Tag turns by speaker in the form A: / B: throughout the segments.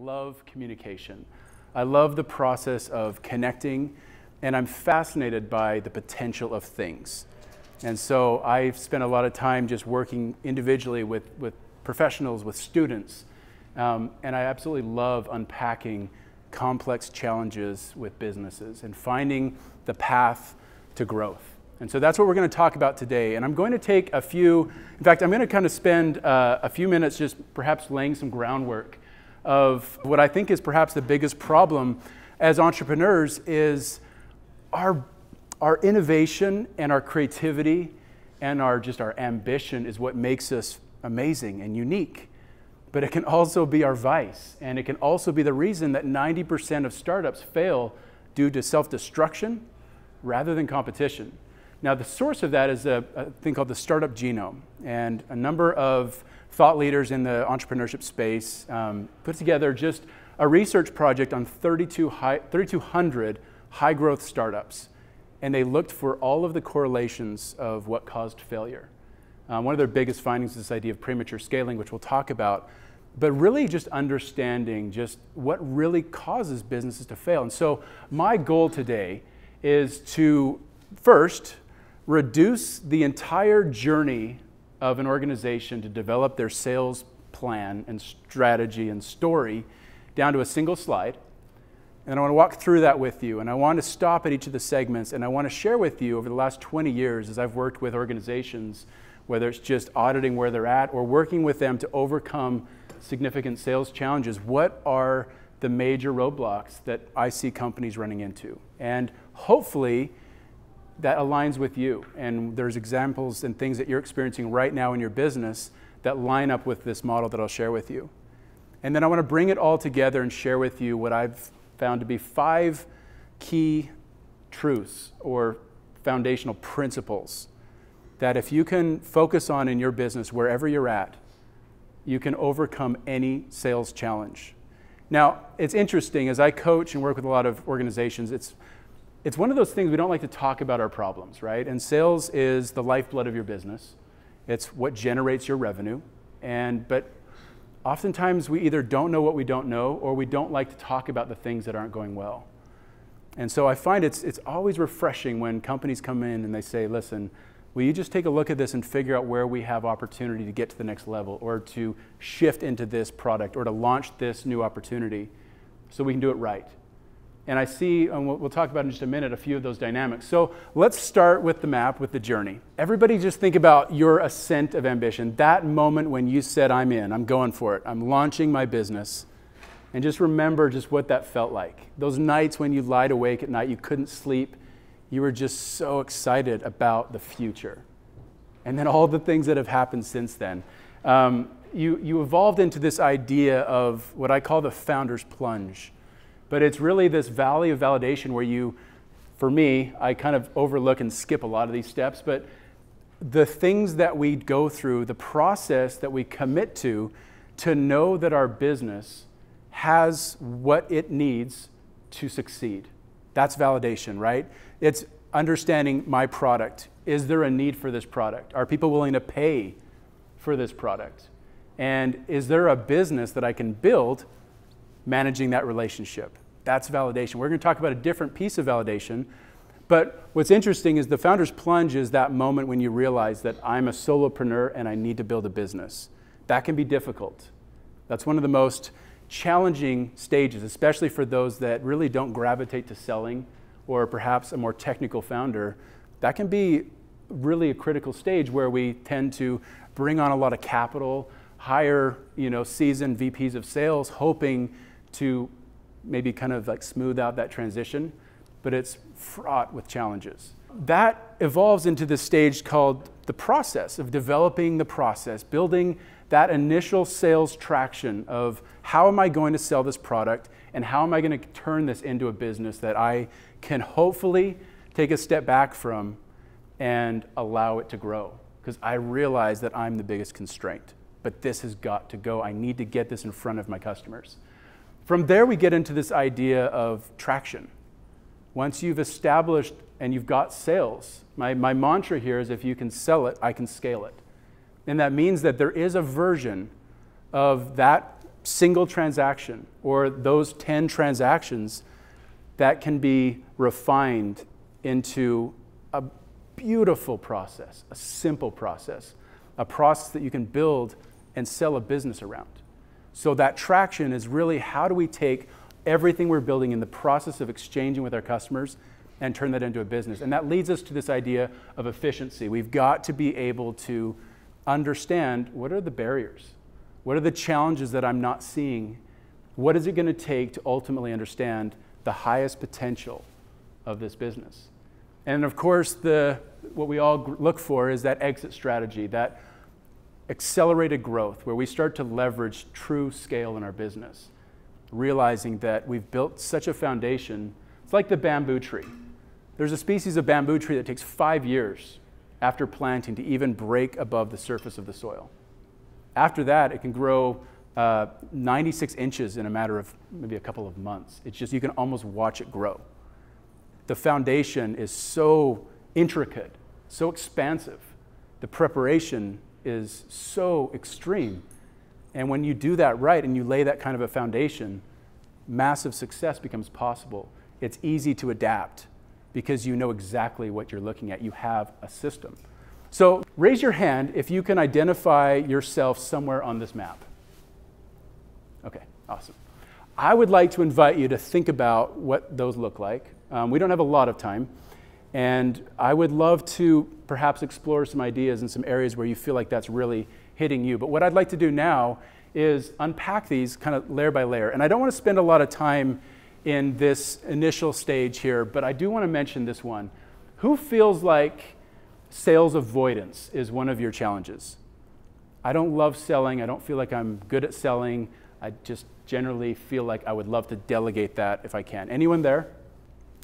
A: Love communication. I love the process of connecting, and I'm fascinated by the potential of things. And so I've spent a lot of time just working individually with professionals, with students, and I absolutely love unpacking complex challenges with businesses and finding the path to growth. And so that's what we're going to talk about today. And I'm going to take I'm going to kind of spend a few minutes just perhaps laying some groundwork of what I think is perhaps the biggest problem as entrepreneurs is our innovation and our creativity and our ambition is what makes us amazing and unique. But it can also be our vice, and it can also be the reason that 90% of startups fail due to self-destruction rather than competition. Now, the source of that is a thing called the startup genome, and a number of thought leaders in the entrepreneurship space put together just a research project on 3,200 high-growth startups, and they looked for all of the correlations of what caused failure. One of their biggest findings is this idea of premature scaling, which we'll talk about, but really just understanding just what really causes businesses to fail. And so my goal today is to first reduce the entire journey of an organization to develop their sales plan and strategy and story down to a single slide. And I want to walk through that with you. And I want to stop at each of the segments. And I want to share with you over the last 20 years as I've worked with organizations, whether it's just auditing where they're at or working with them to overcome significant sales challenges, what are the major roadblocks that I see companies running into? And hopefully that aligns with you. And there's examples and things that you're experiencing right now in your business that line up with this model that I'll share with you. And then I want to bring it all together and share with you what I've found to be 5 key truths or foundational principles that if you can focus on in your business, wherever you're at, you can overcome any sales challenge. Now, it's interesting, as I coach and work with a lot of organizations, it's one of those things we don't like to talk about our problems, right? And sales is the lifeblood of your business. It's what generates your revenue. But oftentimes we either don't know what we don't know, or we don't like to talk about the things that aren't going well. And so I find it's always refreshing when companies come in and they say, listen, will you just take a look at this and figure out where we have opportunity to get to the next level, or to shift into this product, or to launch this new opportunity so we can do it right. And I see, and we'll talk about in just a minute, a few of those dynamics. So let's start with the map, with the journey. Everybody just think about your ascent of ambition, that moment when you said, I'm in, I'm going for it, I'm launching my business. And just remember just what that felt like. Those nights when you lied awake at night, you couldn't sleep, you were just so excited about the future. And then all the things that have happened since then. You evolved into this idea of what I call the founder's plunge. But it's really this valley of validation where for me, I kind of overlook and skip a lot of these steps, but the things that we go through, the process that we commit to know that our business has what it needs to succeed. That's validation, right? It's understanding my product. Is there a need for this product? Are people willing to pay for this product? And is there a business that I can build managing that relationship? That's validation. We're going to talk about a different piece of validation. But what's interesting is the founder's plunge is that moment when you realize that I'm a solopreneur and I need to build a business. That can be difficult. That's one of the most challenging stages, especially for those that really don't gravitate to selling, or perhaps a more technical founder. That can be really a critical stage where we tend to bring on a lot of capital, hire seasoned VPs of sales, hoping to maybe kind of like smooth out that transition, but it's fraught with challenges. That evolves into this stage called the process of developing the process, building that initial sales traction of how am I going to sell this product and how am I going to turn this into a business that I can hopefully take a step back from and allow it to grow. Because I realize that I'm the biggest constraint, but this has got to go. I need to get this in front of my customers. From there, we get into this idea of traction. Once you've established and you've got sales, my mantra here is if you can sell it, I can scale it. And that means that there is a version of that single transaction or those 10 transactions that can be refined into a beautiful process, a simple process, a process that you can build and sell a business around. So that traction is really, how do we take everything we're building in the process of exchanging with our customers and turn that into a business? And that leads us to this idea of efficiency. We've got to be able to understand, what are the barriers? What are the challenges that I'm not seeing? What is it going to take to ultimately understand the highest potential of this business? And of course, what we all look for is that exit strategy, that accelerated growth where we start to leverage true scale in our business, realizing that we've built such a foundation. It's like the bamboo tree. There's a species of bamboo tree that takes 5 years after planting to even break above the surface of the soil. After that, it can grow 96 inches in a matter of maybe a couple of months. It's just, you can almost watch it grow. The foundation is so intricate, so expansive. The preparation is so extreme. And when you do that right and you lay that kind of a foundation, massive success becomes possible. It's easy to adapt because you know exactly what you're looking at. You have a system. So raise your hand if you can identify yourself somewhere on this map. Okay, awesome. I would like to invite you to think about what those look like. We don't have a lot of time, and I would love to perhaps explore some ideas in some areas where you feel like that's really hitting you. But what I'd like to do now is unpack these kind of layer by layer. And I don't want to spend a lot of time in this initial stage here, but I do want to mention this one. Who feels like sales avoidance is one of your challenges? I don't love selling. I don't feel like I'm good at selling. I just generally feel like I would love to delegate that if I can. Anyone there?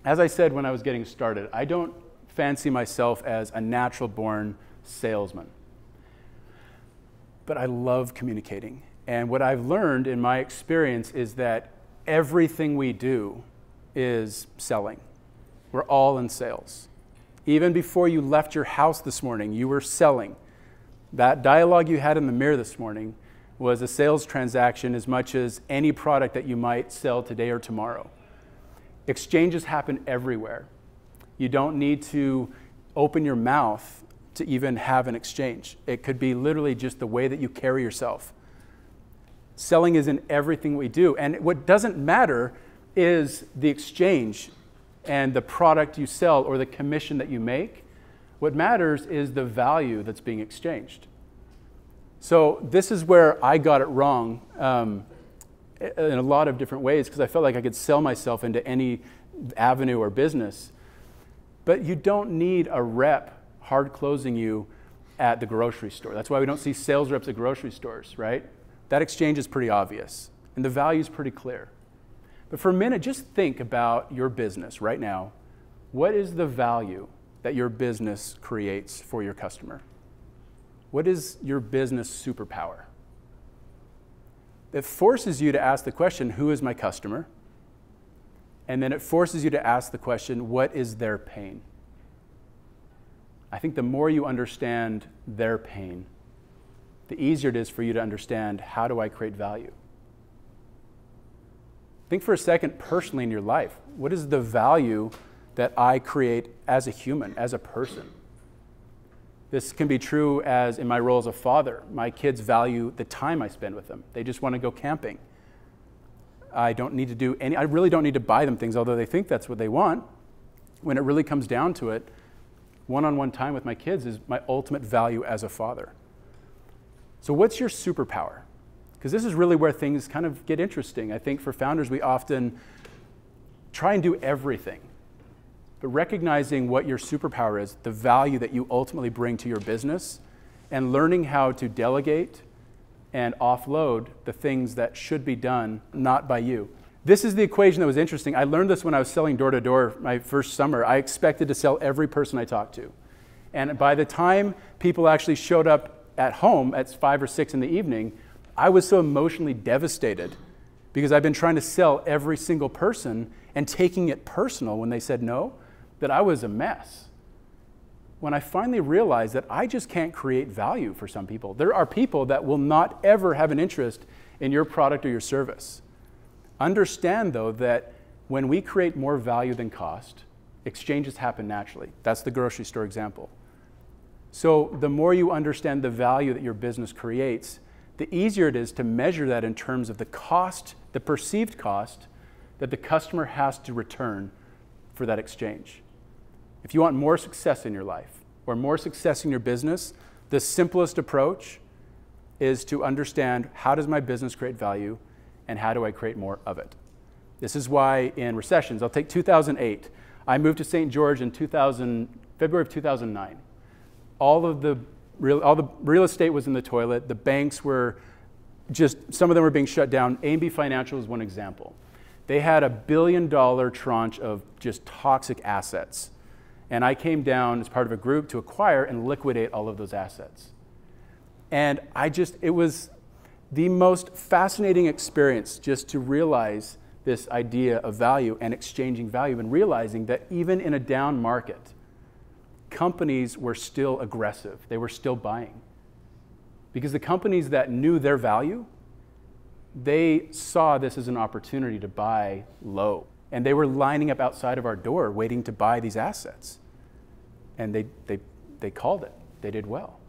A: As I said when I was getting started, I don't fancy myself as a natural-born salesman. But I love communicating. And what I've learned in my experience is that everything we do is selling. We're all in sales. Even before you left your house this morning, you were selling. That dialogue you had in the mirror this morning was a sales transaction as much as any product that you might sell today or tomorrow. Exchanges happen everywhere. You don't need to open your mouth to even have an exchange. It could be literally just the way that you carry yourself. Selling is in everything we do. And what doesn't matter is the exchange and the product you sell or the commission that you make. What matters is the value that's being exchanged. So this is where I got it wrong in a lot of different ways, because I felt like I could sell myself into any avenue or business. But you don't need a rep hard closing you at the grocery store. That's why we don't see sales reps at grocery stores, right? That exchange is pretty obvious, and the value is pretty clear. But for a minute, just think about your business right now. What is the value that your business creates for your customer? What is your business superpower? It forces you to ask the question, who is my customer? And then it forces you to ask the question, what is their pain? I think the more you understand their pain, the easier it is for you to understand, how do I create value? Think for a second personally in your life. What is the value that I create as a human, as a person? This can be true as in my role as a father. My kids value the time I spend with them. They just want to go camping. I really don't need to buy them things, although they think that's what they want. When it really comes down to it, one-on-one time with my kids is my ultimate value as a father. So what's your superpower? Because this is really where things kind of get interesting. I think for founders, we often try and do everything. But recognizing what your superpower is, the value that you ultimately bring to your business, and learning how to delegate and offload the things that should be done not by you. This is the equation that was interesting. I learned this when I was selling door-to-door my first summer. I expected to sell every person I talked to. And by the time people actually showed up at home at 5 or 6 in the evening, I was so emotionally devastated because I've been trying to sell every single person and taking it personal when they said no, that I was a mess. When I finally realized that I just can't create value for some people. There are people that will not ever have an interest in your product or your service. Understand, though, that when we create more value than cost, exchanges happen naturally. That's the grocery store example. So the more you understand the value that your business creates, the easier it is to measure that in terms of the cost, the perceived cost that the customer has to return for that exchange. If you want more success in your life or more success in your business, the simplest approach is to understand, how does my business create value and how do I create more of it? This is why in recessions, I'll take 2008. I moved to St. George in February of 2009. All the real estate was in the toilet. The banks were some of them were being shut down. A&B Financial is one example. They had $1 billion tranche of just toxic assets. And I came down as part of a group to acquire and liquidate all of those assets. And it was the most fascinating experience just to realize this idea of value and exchanging value, and realizing that even in a down market, companies were still aggressive. They were still buying. Because the companies that knew their value, they saw this as an opportunity to buy low. And they were lining up outside of our door waiting to buy these assets. And they called it. They did well.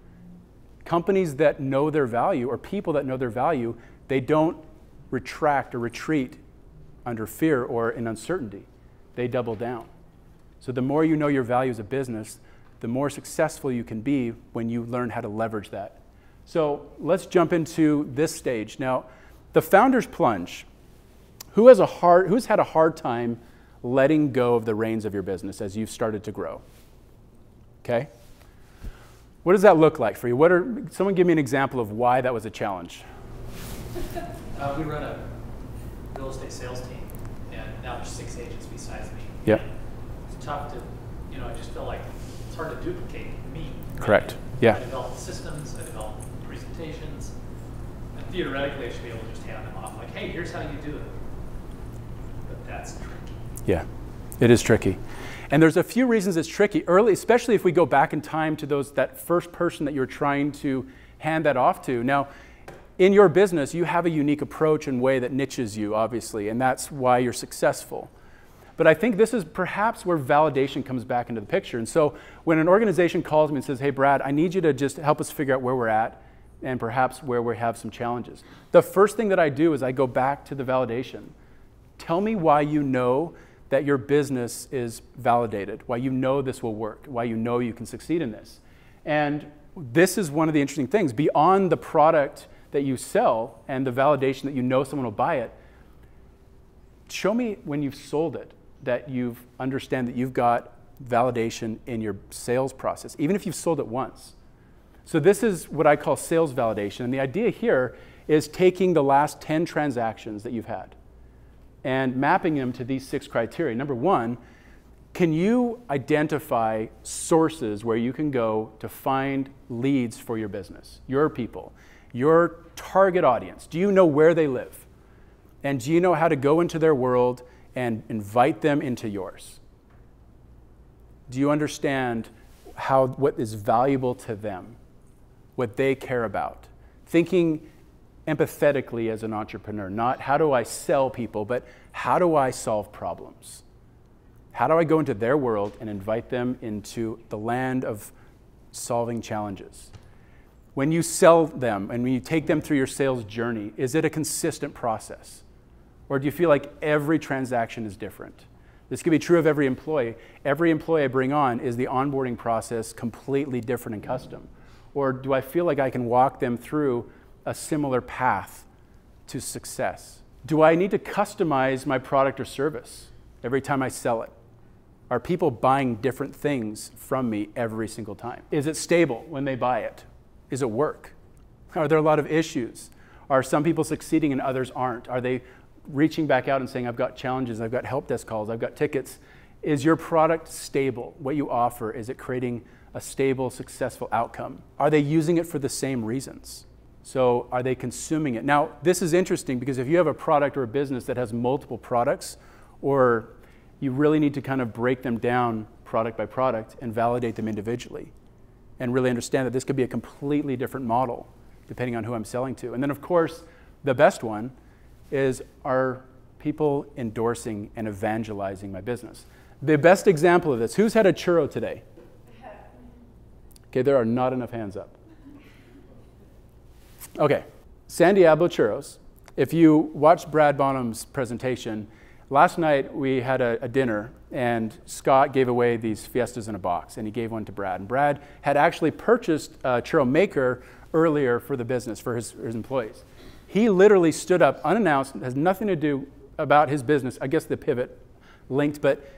A: Companies that know their value, or people that know their value, they don't retract or retreat under fear or in uncertainty. They double down. So the more you know your value as a business, the more successful you can be when you learn how to leverage that. So let's jump into this stage. Now, the founder's plunge. Who's had a hard time letting go of the reins of your business as you've started to grow? Okay? What does that look like for you? Someone give me an example of why that was a challenge.
B: We run a real estate sales team, and now there's 6 agents besides me.
A: Yeah.
B: It's tough to, I just feel like it's hard to duplicate me.
A: Correct. Yeah.
B: I develop systems, I develop presentations, and theoretically I should be able to just hand them off, like, hey, here's how you do it. But that's tricky.
A: Yeah, it is tricky. And there's a few reasons it's tricky. Early, especially if we go back in time to that first person that you're trying to hand that off to. Now, in your business, you have a unique approach and way that niches you, obviously, and that's why you're successful. But I think this is perhaps where validation comes back into the picture. And so when an organization calls me and says, hey, Brad, I need you to just help us figure out where we're at and perhaps where we have some challenges. The first thing that I do is I go back to the validation. Tell me why you know that your business is validated, why you know this will work, why you know you can succeed in this. And this is one of the interesting things. Beyond the product that you sell and the validation that you know someone will buy it, show me when you've sold it that you understand that you've got validation in your sales process, even if you've sold it once. So this is what I call sales validation. And the idea here is taking the last 10 transactions that you've had and mapping them to these 6 criteria. Number 1, can you identify sources where you can go to find leads for your business, your people, your target audience? Do you know where they live? And do you know how to go into their world and invite them into yours? Do you understand what is valuable to them, what they care about? Thinking empathetically as an entrepreneur, not how do I sell people, but how do I solve problems? How do I go into their world and invite them into the land of solving challenges? When you sell them and when you take them through your sales journey, is it a consistent process? Or do you feel like every transaction is different? This could be true of every employee. Every employee I bring on, is the onboarding process completely different and custom? Or do I feel like I can walk them through a similar path to success? Do I need to customize my product or service every time I sell it? Are people buying different things from me every single time? Is it stable when they buy it? Is it work? Are there a lot of issues? Are some people succeeding and others aren't? Are they reaching back out and saying, I've got challenges, I've got help desk calls, I've got tickets? Is your product stable? What you offer, is it creating a stable, successful outcome? Are they using it for the same reasons? So are they consuming it? Now, this is interesting because if you have a product or a business that has multiple products, or you really need to kind of break them down product by product and validate them individually and really understand that this could be a completely different model depending on who I'm selling to. And then, of course, The best one is, are people endorsing and evangelizing my business? The best example of this, who's had a churro today? Okay, there are not enough hands up. Okay, San Diablo Churros. If you watched Brad Bonham's presentation, last night we had a dinner, and Scott gave away these Fiestas in a box, and he gave one to Brad. And Brad had actually purchased a churro maker earlier for the business, for his employees. He literally stood up unannounced, has nothing to do about his business. I guess the pivot linked, but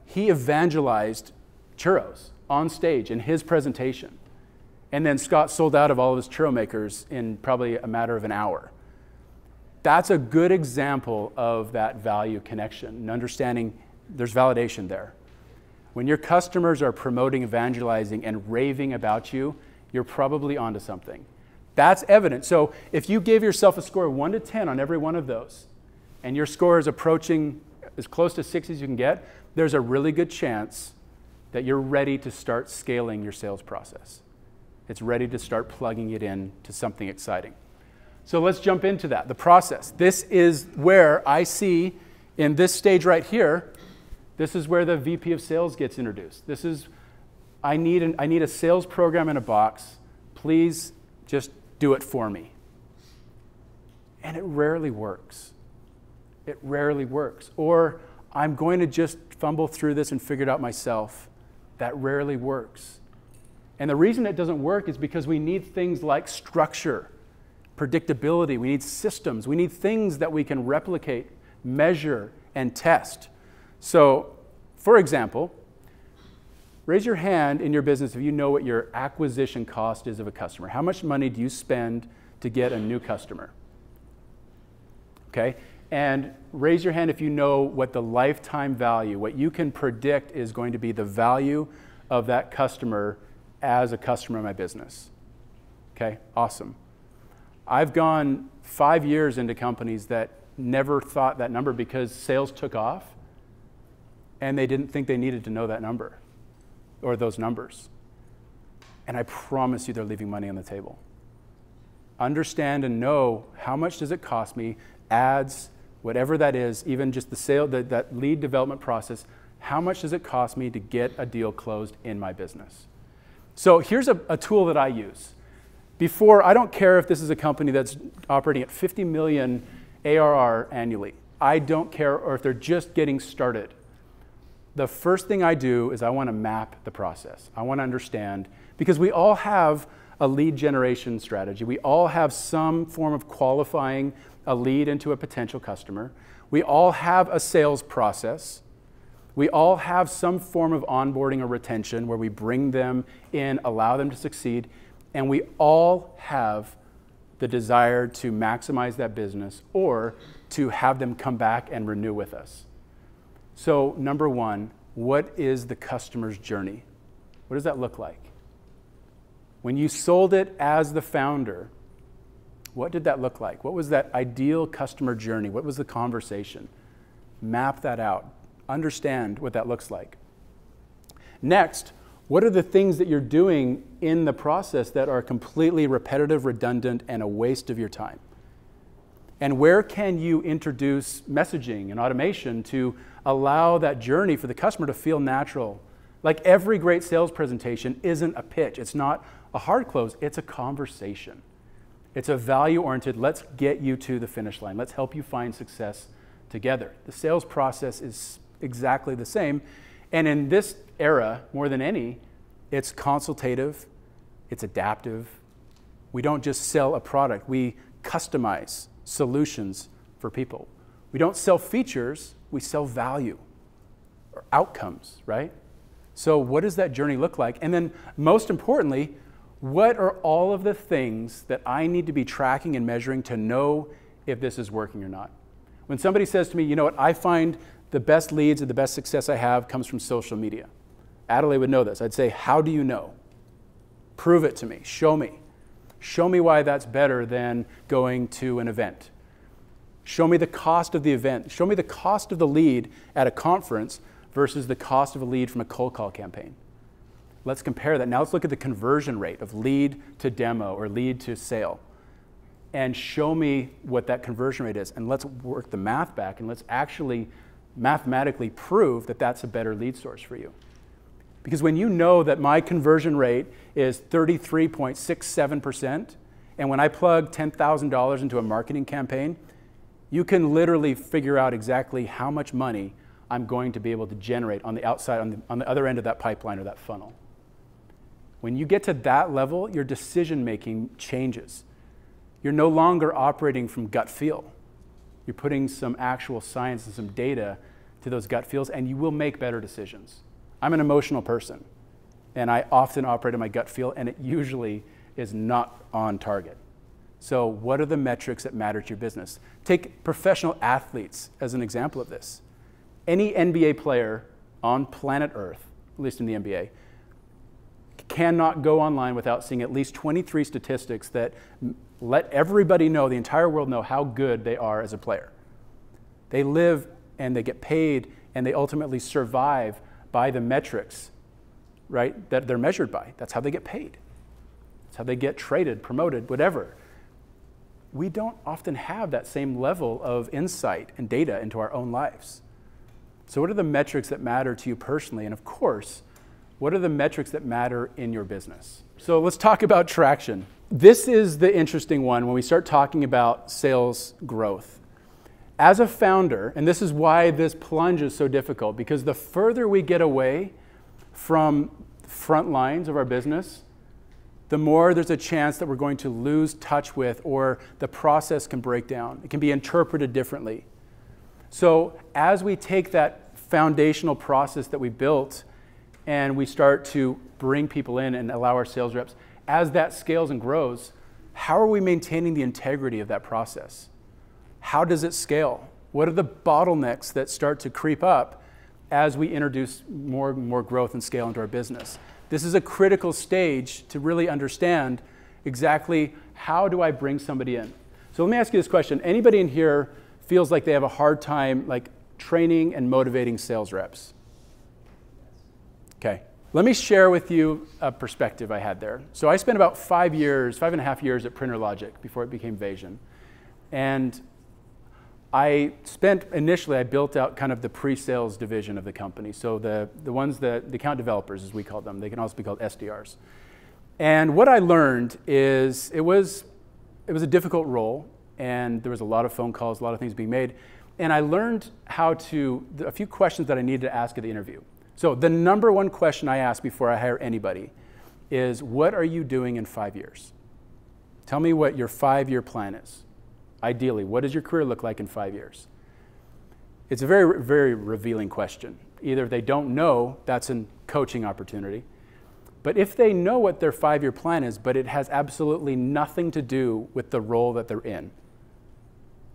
A: he evangelized churros on stage in his presentation. And then Scott sold out of all of his churro makers in probably a matter of an hour. That's a good example of that value connection and understanding there's validation there. When your customers are promoting, evangelizing, and raving about you, you're probably onto something. That's evident. So if you gave yourself a score of 1 to 10 on every one of those, and your score is approaching as close to 6 as you can get, there's a really good chance that you're ready to start scaling your sales process. It's ready to start plugging it in to something exciting. So let's jump into that, the process. This is where I see in this stage right here, this is where the VP of sales gets introduced. This is, I need a sales program in a box. Please just do it for me. And it rarely works. It rarely works. Or I'm going to just fumble through this and figure it out myself. That rarely works. And the reason it doesn't work is because we need things like structure, predictability. We need systems. We need things that we can replicate, measure, and test. So, for example, raise your hand in your business if you know what your acquisition cost is of a customer. How much money do you spend to get a new customer? Okay? And raise your hand if you know what the lifetime value, what you can predict is going to be the value of that customer as a customer in my business. Okay? Awesome. I've gone 5 years into companies that never thought that number because sales took off and they didn't think they needed to know that number or those numbers. And I promise you they're leaving money on the table. Understand and know how much does it cost me, ads, whatever that is, even just the sale, that lead development process, how much does it cost me to get a deal closed in my business? So here's a tool that I use. Before, I don't care if this is a company that's operating at 50 million ARR annually. I don't care, or if they're just getting started. The first thing I do is I want to map the process. I want to understand, because we all have a lead generation strategy. We all have some form of qualifying a lead into a potential customer. We all have a sales process. We all have some form of onboarding or retention where we bring them in, allow them to succeed, and we all have the desire to maximize that business or to have them come back and renew with us. So number one, what is the customer's journey? What does that look like? When you sold it as the founder, what did that look like? What was that ideal customer journey? What was the conversation? Map that out. Understand what that looks like. Next, what are the things that you're doing in the process that are completely repetitive, redundant, and a waste of your time? And where can you introduce messaging and automation to allow that journey for the customer to feel natural? Like every great sales presentation isn't a pitch. It's not a hard close. It's a conversation. It's a value-oriented, let's get you to the finish line. Let's help you find success together. The sales process is exactly the same. And in this era, more than any, it's consultative, it's adaptive. We don't just sell a product. We customize solutions for people. We don't sell features, we sell value or outcomes, right? So what does that journey look like? And then most importantly, what are all of the things that I need to be tracking and measuring to know if this is working or not? When somebody says to me, you know what, I find the best leads and the best success I have comes from social media. Adelaide would know this. I'd say, how do you know? Prove it to me. Show me. Show me why that's better than going to an event. Show me the cost of the event. Show me the cost of the lead at a conference versus the cost of a lead from a cold call campaign. Let's compare that. Now let's look at the conversion rate of lead to demo or lead to sale. and show me what that conversion rate is. And let's work the math back and let's actually mathematically prove that that's a better lead source for you. Because when you know that my conversion rate is 33.67%, and when I plug $10,000 into a marketing campaign, you can literally figure out exactly how much money I'm going to be able to generate on the outside, on the other end of that pipeline or that funnel. When you get to that level, your decision making changes. You're no longer operating from gut feel. You're putting some actual science and some data to those gut feels, and you will make better decisions. I'm an emotional person, and I often operate on my gut feel, and it usually is not on target. So what are the metrics that matter to your business? Take professional athletes as an example of this. Any NBA player on planet Earth, at least in the NBA, cannot go online without seeing at least 23 statistics that let everybody know, the entire world know how good they are as a player. They live and they get paid and they ultimately survive by the metrics, right, that they're measured by. That's how they get paid. That's how they get traded, promoted, whatever. We don't often have that same level of insight and data into our own lives. So what are the metrics that matter to you personally? And of course, what are the metrics that matter in your business? So let's talk about traction. This is the interesting one when we start talking about sales growth. As a founder, and this is why this plunge is so difficult, because the further we get away from front lines of our business, the more there's a chance that we're going to lose touch with, or the process can break down. It can be interpreted differently. So as we take that foundational process that we built and we start to bring people in and allow our sales reps, as that scales and grows, how are we maintaining the integrity of that process? How does it scale? What are the bottlenecks that start to creep up as we introduce more and more growth and scale into our business? This is a critical stage to really understand exactly how do I bring somebody in. So let me ask you this question. Anybody in here feels like they have a hard time like training and motivating sales reps? Okay. Let me share with you a perspective I had there. So I spent about 5.5 years at Printer Logic before it became Vasion. And I built out kind of the pre-sales division of the company. So the account developers, as we call them, they can also be called SDRs. And what I learned is it was a difficult role, and there was a lot of phone calls, a lot of things being made. And I learned a few questions that I needed to ask at the interview. So the number one question I ask before I hire anybody is, what are you doing in 5 years? Tell me what your 5-year plan is. Ideally, what does your career look like in 5 years? It's a very, very revealing question. Either they don't know, that's a coaching opportunity. But if they know what their 5-year plan is, but it has absolutely nothing to do with the role that they're in,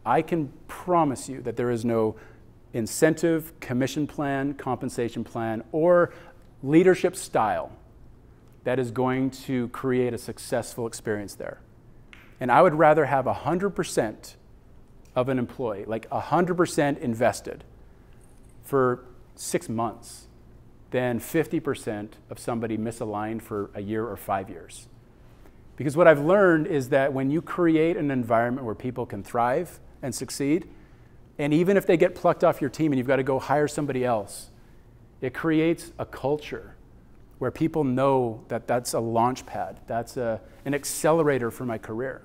A: I can promise you that there is no incentive, commission plan, compensation plan, or leadership style that is going to create a successful experience there. And I would rather have 100% of an employee, like 100% invested for 6 months than 50% of somebody misaligned for a year or 5 years. Because what I've learned is that when you create an environment where people can thrive and succeed, and even if they get plucked off your team and you've got to go hire somebody else, it creates a culture where people know that that's a launch pad, that's an accelerator for my career.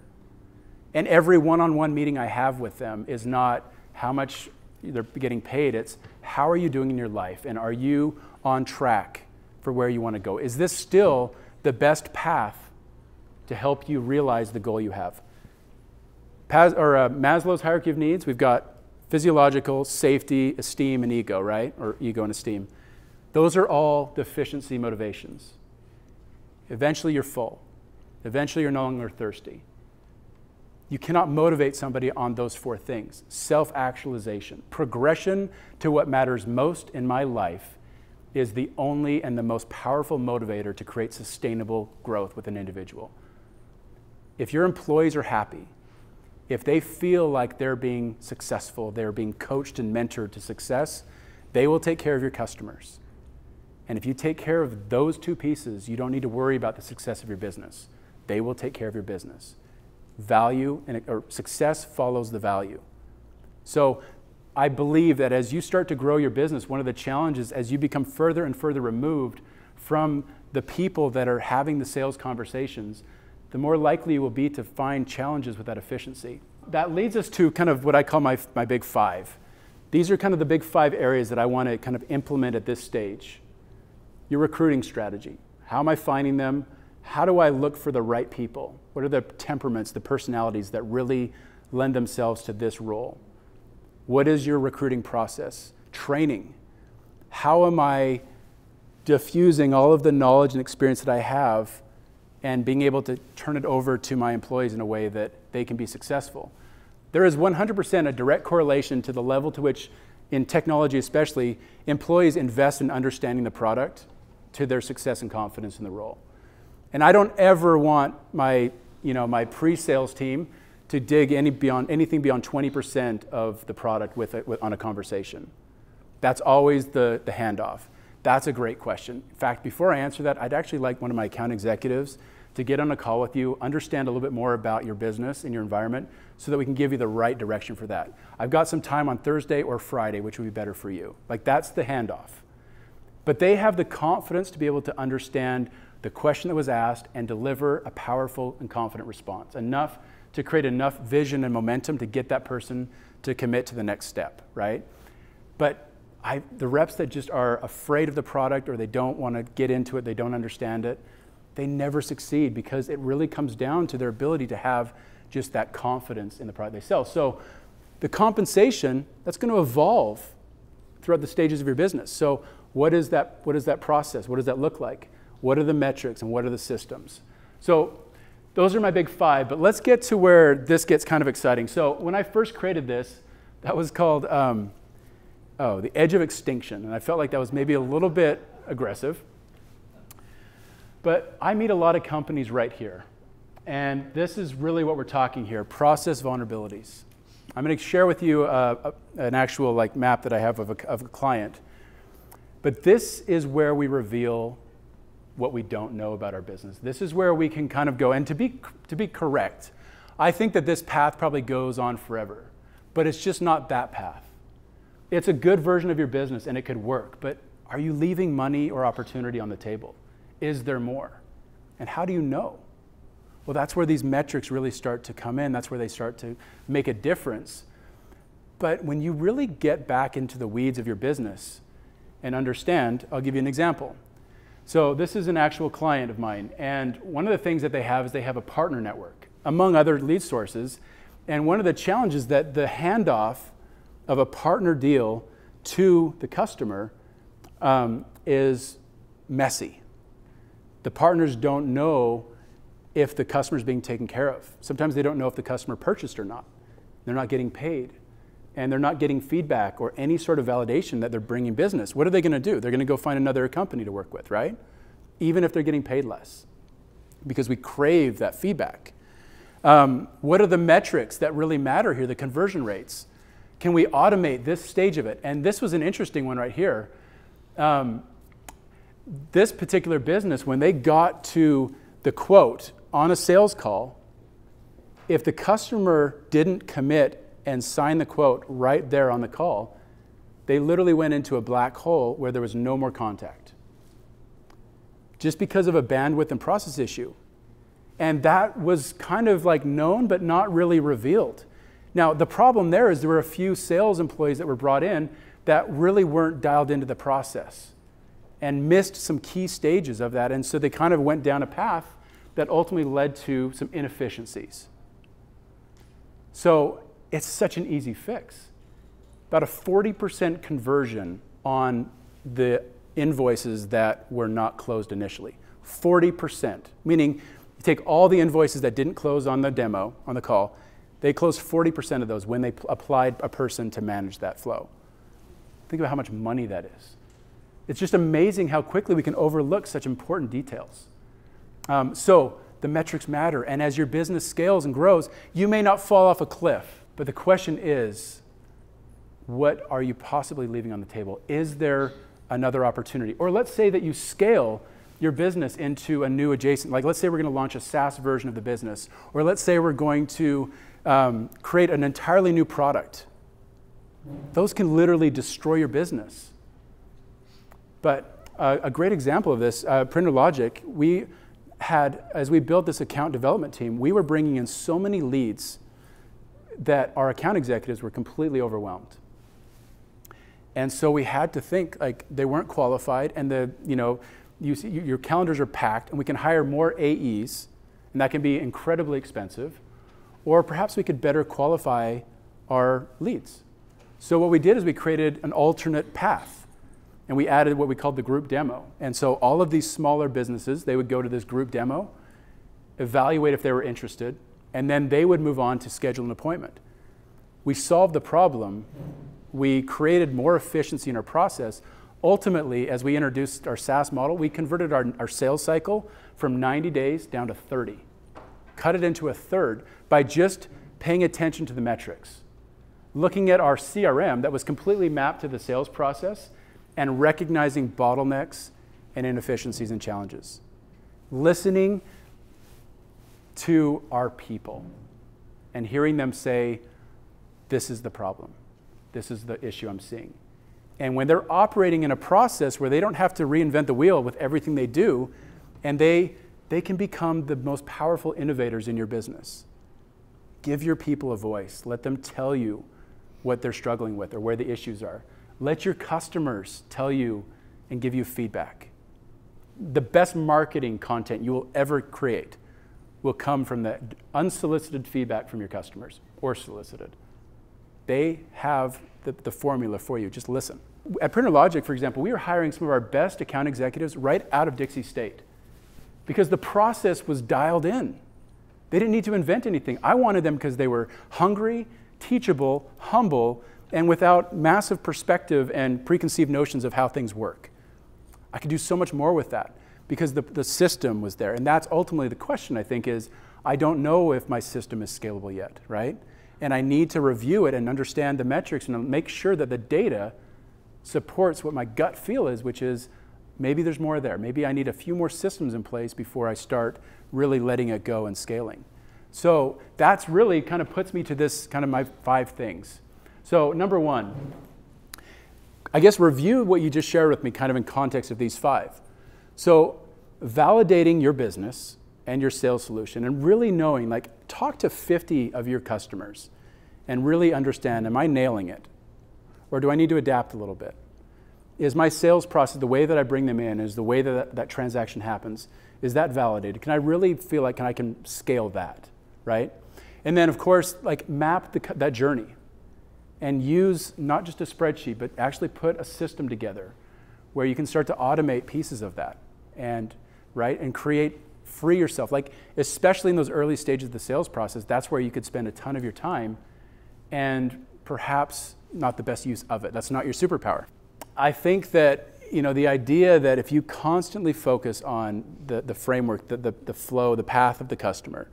A: And every one-on-one meeting I have with them is not how much they're getting paid, it's how are you doing in your life, and are you on track for where you want to go? Is this still the best path to help you realize the goal you have? Maslow's hierarchy of needs, we've got physiological, safety, esteem, and ego, right? Or ego and esteem. Those are all deficiency motivations. Eventually you're full. Eventually you're no longer thirsty. You cannot motivate somebody on those 4 things. Self-actualization, progression to what matters most in my life is the only and the most powerful motivator to create sustainable growth with an individual. If your employees are happy, if they feel like they're being successful, they're being coached and mentored to success, they will take care of your customers. And if you take care of those 2 pieces, you don't need to worry about the success of your business. They will take care of your business. value or success follows the value. So I believe that as you start to grow your business, one of the challenges as you become further and further removed from the people that are having the sales conversations, the more likely you will be to find challenges with that efficiency. That leads us to kind of what I call my big five. These are kind of the big five areas that I want to kind of implement at this stage. Your recruiting strategy. How am I finding them? How do I look for the right people? What are the temperaments, the personalities that really lend themselves to this role? What is your recruiting process? Training. How am I diffusing all of the knowledge and experience that I have and being able to turn it over to my employees in a way that they can be successful? There is 100% a direct correlation to the level to which, in technology especially, employees invest in understanding the product to their success and confidence in the role. And I don't ever want my pre-sales team to dig anything beyond 20% of the product on a conversation. That's always the handoff. That's a great question. In fact, before I answer that, I'd actually like one of my account executives to get on a call with you, understand a little bit more about your business and your environment so that we can give you the right direction for that. I've got some time on Thursday or Friday, which would be better for you. Like, that's the handoff. But they have the confidence to be able to understand the question that was asked and deliver a powerful and confident response, enough to create enough vision and momentum to get that person to commit to the next step, right? But the reps that just are afraid of the product or they don't want to get into it, they don't understand it, they never succeed because it really comes down to their ability to have just that confidence in the product they sell. So the compensation, that's going to evolve throughout the stages of your business. So what is that process? What does that look like? What are the metrics and what are the systems? So those are my big five, but let's get to where this gets kind of exciting. So when I first created this, that was called the Edge of Extinction, and I felt like that was maybe a little bit aggressive. But I meet a lot of companies right here, and this is really what we're talking here, process vulnerabilities. I'm going to share with you an actual map that I have of a client, but this is where we reveal what we don't know about our business. This is where we can kind of go, and to be correct, I think that this path probably goes on forever, but it's just not that path. It's a good version of your business and it could work, but are you leaving money or opportunity on the table? Is there more? And how do you know? Well, that's where these metrics really start to come in. That's where they start to make a difference. But when you really get back into the weeds of your business and understand, I'll give you an example. So this is an actual client of mine, and one of the things that they have is they have a partner network, among other lead sources. And one of the challenges that the handoff of a partner deal to the customer is messy. The partners don't know if the customer is being taken care of. Sometimes they don't know if the customer purchased or not. They're not getting paid, and they're not getting feedback or any sort of validation that they're bringing business. What are they going to do? They're going to go find another company to work with, right? Even if they're getting paid less, because we crave that feedback. What are the metrics that really matter here, the conversion rates? Can we automate this stage of it? And this was an interesting one right here. This particular business, when they got to the quote on a sales call, if the customer didn't commit and sign the quote right there on the call, they literally went into a black hole where there was no more contact, just because of a bandwidth and process issue. And that was kind of known but not really revealed. Now, the problem there is there were a few sales employees that were brought in that really weren't dialed into the process and missed some key stages of that. And so they kind of went down a path that ultimately led to some inefficiencies. So it's such an easy fix. About a 40% conversion on the invoices that were not closed initially. 40%, meaning you take all the invoices that didn't close on the demo, on the call, they closed 40% of those when they applied a person to manage that flow. Think about how much money that is. It's just amazing how quickly we can overlook such important details. So the metrics matter, and as your business scales and grows, you may not fall off a cliff, but the question is, what are you possibly leaving on the table? Is there another opportunity? Or let's say that you scale, your business into a new adjacent, like let's say we're going to launch a SaaS version of the business, or let's say we're going to create an entirely new product. Those can literally destroy your business. But a great example of this, Printer Logic, we had, as we built this account development team, we were bringing in so many leads that our account executives were completely overwhelmed. And so we had to think, like, they weren't qualified, and your calendars are packed, and we can hire more AEs, and that can be incredibly expensive, or perhaps we could better qualify our leads. So what we did is we created an alternate path, and we added what we called the group demo. And so all of these smaller businesses, they would go to this group demo, evaluate if they were interested, and then they would move on to schedule an appointment. We solved the problem. We created more efficiency in our process. Ultimately, as we introduced our SaaS model, we converted our sales cycle from 90 days down to 30. Cut it into a third by just paying attention to the metrics. Looking at our CRM that was completely mapped to the sales process and recognizing bottlenecks and inefficiencies and challenges. Listening to our people and hearing them say, this is the problem. This is the issue I'm seeing. And when they're operating in a process where they don't have to reinvent the wheel with everything they do, and they can become the most powerful innovators in your business. Give your people a voice. Let them tell you what they're struggling with or where the issues are. Let your customers tell you and give you feedback. The best marketing content you will ever create will come from the unsolicited feedback from your customers, or solicited. They have the formula for you. Just listen. At Printer Logic, for example, we were hiring some of our best account executives right out of Dixie State because the process was dialed in. They didn't need to invent anything. I wanted them because they were hungry, teachable, humble, and without massive perspective and preconceived notions of how things work. I could do so much more with that because the system was there. And that's ultimately the question, I think, is I don't know if my system is scalable yet, right? And I need to review it and understand the metrics and make sure that the data supports what my gut feel is, which is maybe there's more there. Maybe I need a few more systems in place before I start really letting it go and scaling. So that's really kind of puts me to this kind of my 5 things. So number 1, I guess review what you just shared with me kind of in context of these 5. So validating your business and your sales solution and really knowing, like, talk to 50 of your customers and really understand, am I nailing it? Or do I need to adapt a little bit? Is my sales process, the way that I bring them in, is the way that that transaction happens, is that validated? Can I really feel like I can scale that, right? And then, of course, like, map that journey and use not just a spreadsheet, but actually put a system together where you can start to automate pieces of that and, right, and free yourself. Like, especially in those early stages of the sales process, that's where you could spend a ton of your time and perhaps not the best use of it. That's not your superpower. I think that, the idea that if you constantly focus on the framework, the flow, the path of the customer,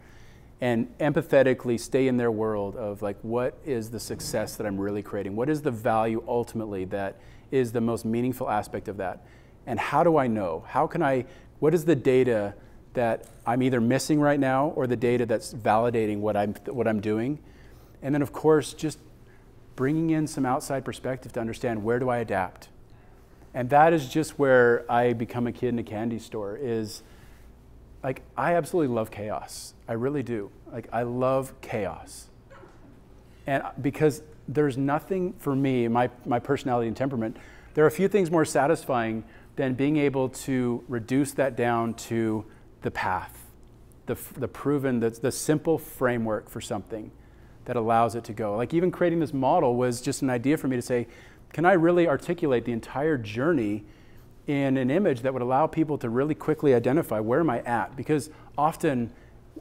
A: and empathetically stay in their world of, like, what is the success that I'm really creating? What is the value ultimately that is the most meaningful aspect of that? And how do I know? What is the data that I'm either missing right now or the data that's validating what I'm doing? And then, of course, just bringing in some outside perspective to understand, where do I adapt? And that is just where I become a kid in a candy store, is like, I absolutely love chaos. I really do. Like, I love chaos. And because there's nothing for me, my personality and temperament, there are a few things more satisfying than being able to reduce that down to the path, the proven, the simple framework for something that allows it to go. Like, even creating this model was just an idea for me to say, can I really articulate the entire journey in an image that would allow people to really quickly identify, where am I at? Because often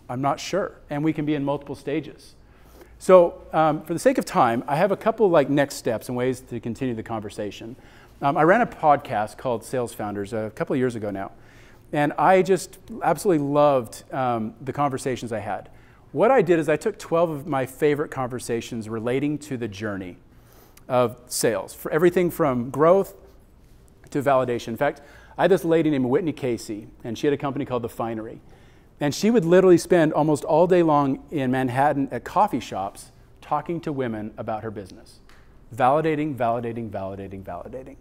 A: I'm not sure, and we can be in multiple stages. So for the sake of time, I have a couple next steps and ways to continue the conversation. I ran a podcast called Sales Founders a couple of years ago now, and I just absolutely loved the conversations I had. What I did is I took 12 of my favorite conversations relating to the journey of sales, for everything from growth to validation. In fact, I had this lady named Whitney Casey, and she had a company called The Finery. And she would literally spend almost all day long in Manhattan at coffee shops talking to women about her business. Validating, validating, validating, validating.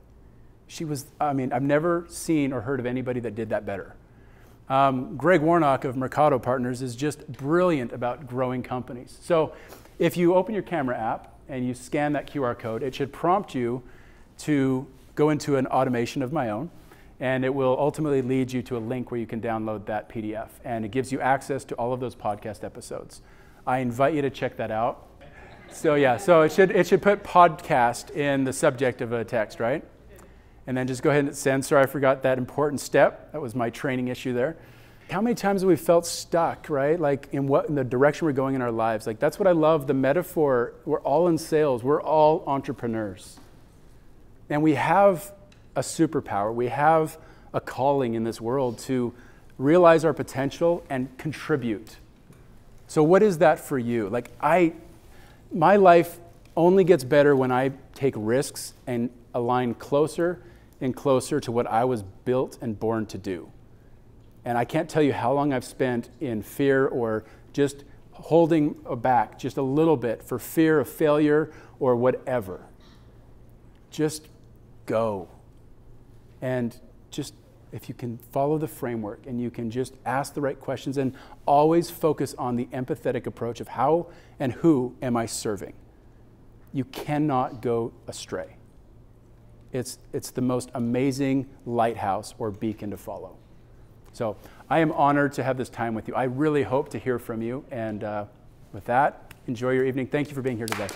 A: She was, I mean, I've never seen or heard of anybody that did that better. Greg Warnock of Mercado Partners is just brilliant about growing companies. So if you open your camera app and you scan that QR code, it should prompt you to go into an automation of my own, and it will ultimately lead you to a link where you can download that PDF, and it gives you access to all of those podcast episodes. I invite you to check that out. So yeah, so it should put podcast in the subject of a text, right? And then just go ahead and hit send. Sorry, I forgot that important step. That was my training issue there. How many times have we felt stuck, right? Like in the direction we're going in our lives? Like that's what I love, the metaphor. We're all in sales. We're all entrepreneurs. And we have a superpower. We have a calling in this world to realize our potential and contribute. So what is that for you? Like my life only gets better when I take risks and align closer and closer to what I was built and born to do. And I can't tell you how long I've spent in fear or just holding back just a little bit for fear of failure or whatever. Just go. And just, if you can follow the framework and you can just ask the right questions and always focus on the empathetic approach of how and who am I serving, you cannot go astray. It's the most amazing lighthouse or beacon to follow. So I am honored to have this time with you. I really hope to hear from you. And with that, enjoy your evening. Thank you for being here today.